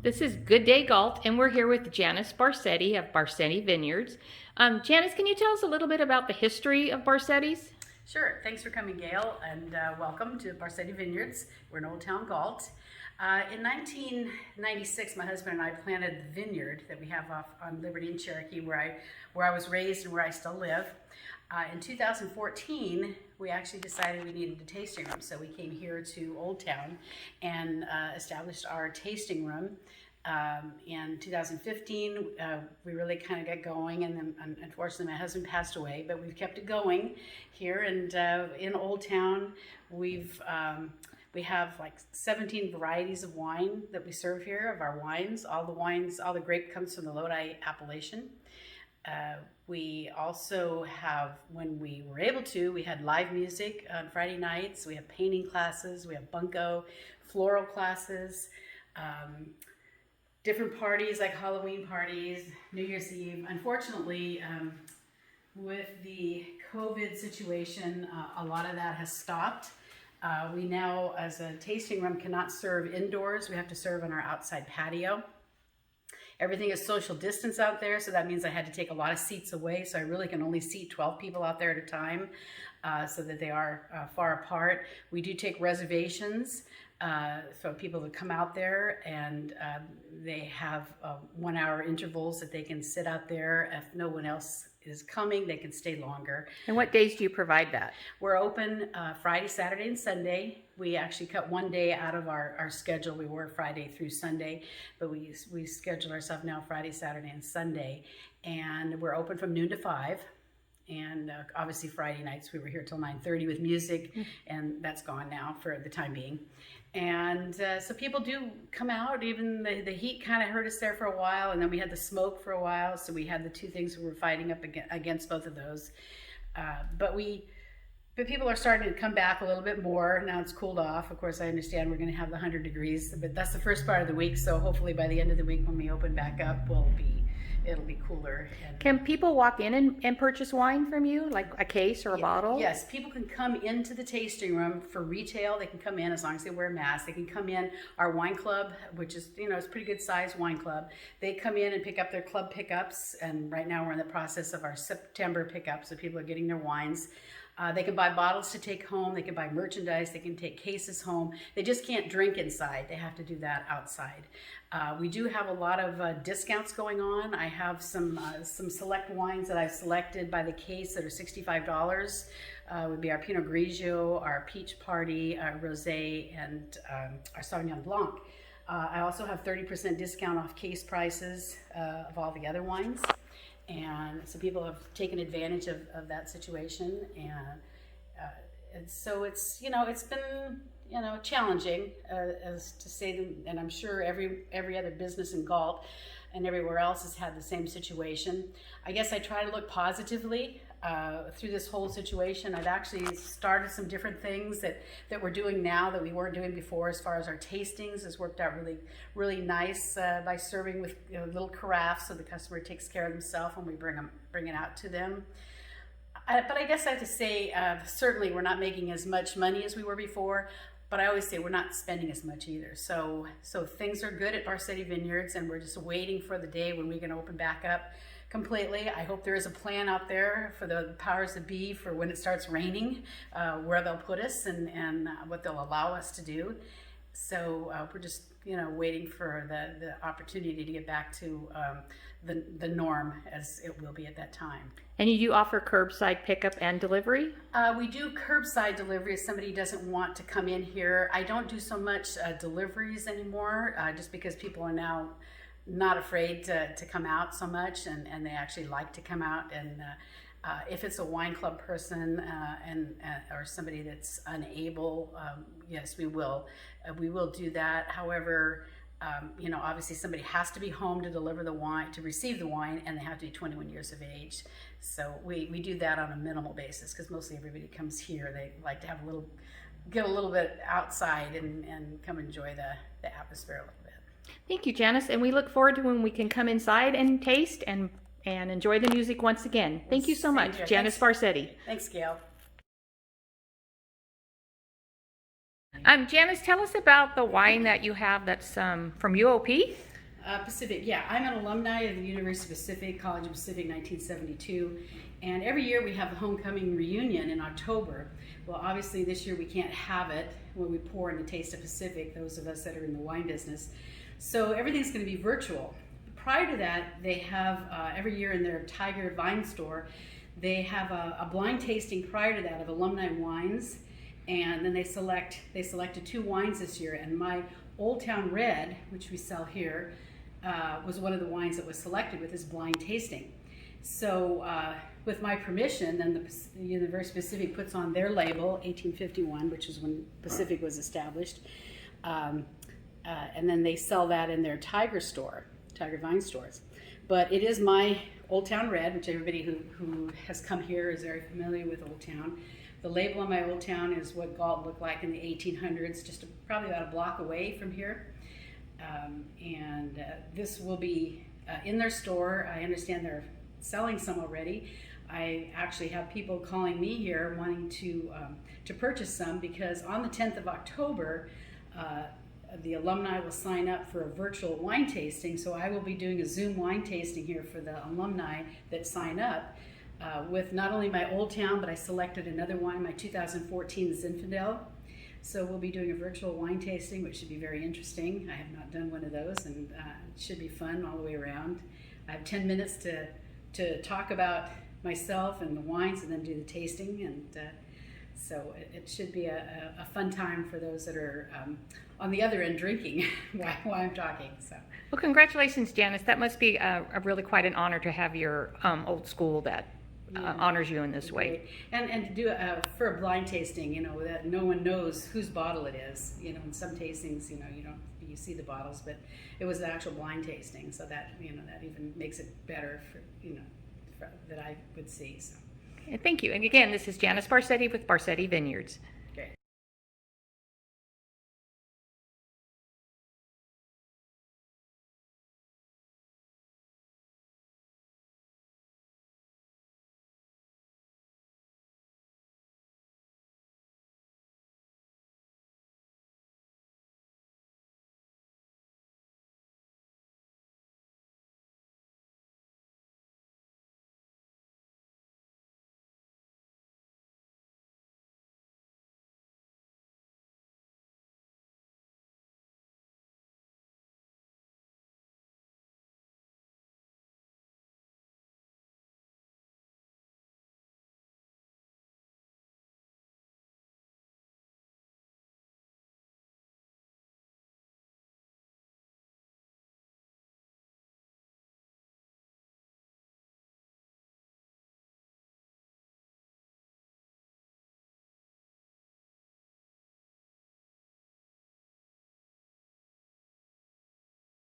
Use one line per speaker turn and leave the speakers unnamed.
This is Good Day Galt, and we're here with Janice Barsetti of Barsetti Vineyards. Janice, can you tell us a little bit about the history of Barsetti's?
Sure. Thanks for coming, Gail, and welcome to Barsetti Vineyards. We're in Old Town Galt. In 1996, my husband and I planted the vineyard that we have off on Liberty and Cherokee, where I was raised and where I still live. In 2014, we actually decided we needed a tasting room, so we came here to Old Town and established our tasting room. In 2015, we really kind of got going, and then unfortunately my husband passed away, but we've kept it going here. And in Old Town, we have like 17 varieties of wine that we serve here of our wines. All the grape comes from the Lodi appellation. We also have, when we were able to, we had live music on Friday nights. We have painting classes, we have bunco, floral classes, different parties like Halloween parties, New Year's Eve. Unfortunately, with the COVID situation, a lot of that has stopped. We now, as a tasting room, cannot serve indoors. We have to serve on our outside patio. Everything is social distance out there, so that means I had to take a lot of seats away, so I really can only seat 12 people out there at a time, so that they are far apart. We do take reservations for people to come out there, and they have 1 hour intervals that they can sit out there. If no one else is coming, they can stay longer.
And what days do you provide that?
We're open Friday, Saturday, and Sunday. We actually cut one day out of our schedule. We were Friday through Sunday, but we schedule ourselves now Friday, Saturday, and Sunday. And we're open from noon to 5. And obviously Friday nights we were here till 9:30 with music, and that's gone now for the time being. And so people do come out. Even the heat kind of hurt us there for a while, and then we had the smoke for a while, so we had the two things we were fighting up against both of those. But people are starting to come back a little bit more. Now it's cooled off. Of course, I understand we're going to have the 100 degrees, but that's the first part of the week, so hopefully by the end of the week when we open back up, it'll be cooler. And
can people walk in and purchase wine from you, like a case or a bottle?
Yes, people can come into the tasting room for retail. They can come in as long as they wear a mask. They can come in our wine club, which is, it's a pretty good sized wine club. They come in and pick up their club pickups, and right now we're in the process of our September pickups, so people are getting their wines. They can buy bottles to take home. They can buy merchandise. They can take cases home. They just can't drink inside. They have to do that outside. We do have a lot of discounts going on. I have some select wines that I've selected by the case that are $65. Would be our Pinot Grigio, our Peach Party, our Rosé, and our Sauvignon Blanc. I also have 30% discount off case prices of all the other wines. And so people have taken advantage of that situation, and so it's it's been challenging, as to say, and I'm sure every other business in Galt and everywhere else has had the same situation. I guess I try to look positively through this whole situation. I've actually started some different things that we're doing now that we weren't doing before. As far as our tastings, has worked out really nice by serving with little carafes, so the customer takes care of themselves when we bring it out to them. But I guess I have to say, certainly we're not making as much money as we were before, but I always say we're not spending as much either. So things are good at Barsetti Vineyards, and we're just waiting for the day when we can open back up completely. I hope there is a plan out there for the powers that be for when it starts raining, where they'll put us and what they'll allow us to do. So we're just waiting for the opportunity to get back to the norm as it will be at that time.
And you do offer curbside pickup and delivery?
We do curbside delivery if somebody doesn't want to come in here. I don't do so much deliveries anymore, just because people are now not afraid to come out so much, and they actually like to come out. And if it's a wine club person or somebody that's unable, yes, we will do that. However, obviously somebody has to be home to deliver the wine, to receive the wine, and they have to be 21 years of age. So we do that on a minimal basis, because mostly everybody comes here. They like to have get a little bit outside and come enjoy the atmosphere a little bit.
Thank you, Janice, and we look forward to when we can come inside and taste and enjoy the music once again. Thank you so much, Janice Barsetti.
Thanks, Gail.
Janice, tell us about the wine that you have that's from UOP.
Pacific, yeah. I'm an alumni of the University of Pacific, College of Pacific, 1972. And every year we have a homecoming reunion in October. Well, obviously this year we can't have it when we pour in the Taste of Pacific, those of us that are in the wine business. So everything's going to be virtual. Prior to that, they have every year in their Tiger Vine store, they have a blind tasting prior to that of alumni wines. And then they selected 2 wines this year. And my Old Town Red, which we sell here, was one of the wines that was selected with this blind tasting. So with my permission, then the University of Pacific puts on their label, 1851, which is when Pacific was established. And then they sell that in their Tiger Vine stores. But it is my Old Town Red, which everybody who has come here is very familiar with Old Town. The label on my Old Town is what Galt looked like in the 1800s, just probably about a block away from here. This will be in their store. I understand they're selling some already. I actually have people calling me here wanting to purchase some, because on the 10th of October, the alumni will sign up for a virtual wine tasting. So I will be doing a Zoom wine tasting here for the alumni that sign up with not only my Old Town, but I selected another wine, my 2014 Zinfandel. So we'll be doing a virtual wine tasting, which should be very interesting. I have not done one of those, and it should be fun all the way around. I have 10 minutes to talk about myself and the wines, and then do the tasting. And so it should be a fun time for those that are on the other end drinking while I'm talking. So.
Well, congratulations, Janice. That must be a really quite an honor to have your old school that honors you in this way.
And to do for a blind tasting, that no one knows whose bottle it is. In some tastings, you see the bottles, but it was the actual blind tasting, so that that even makes it better for that I would see. So.
Thank you. And again, this is Janice Barsetti with Barsetti Vineyards.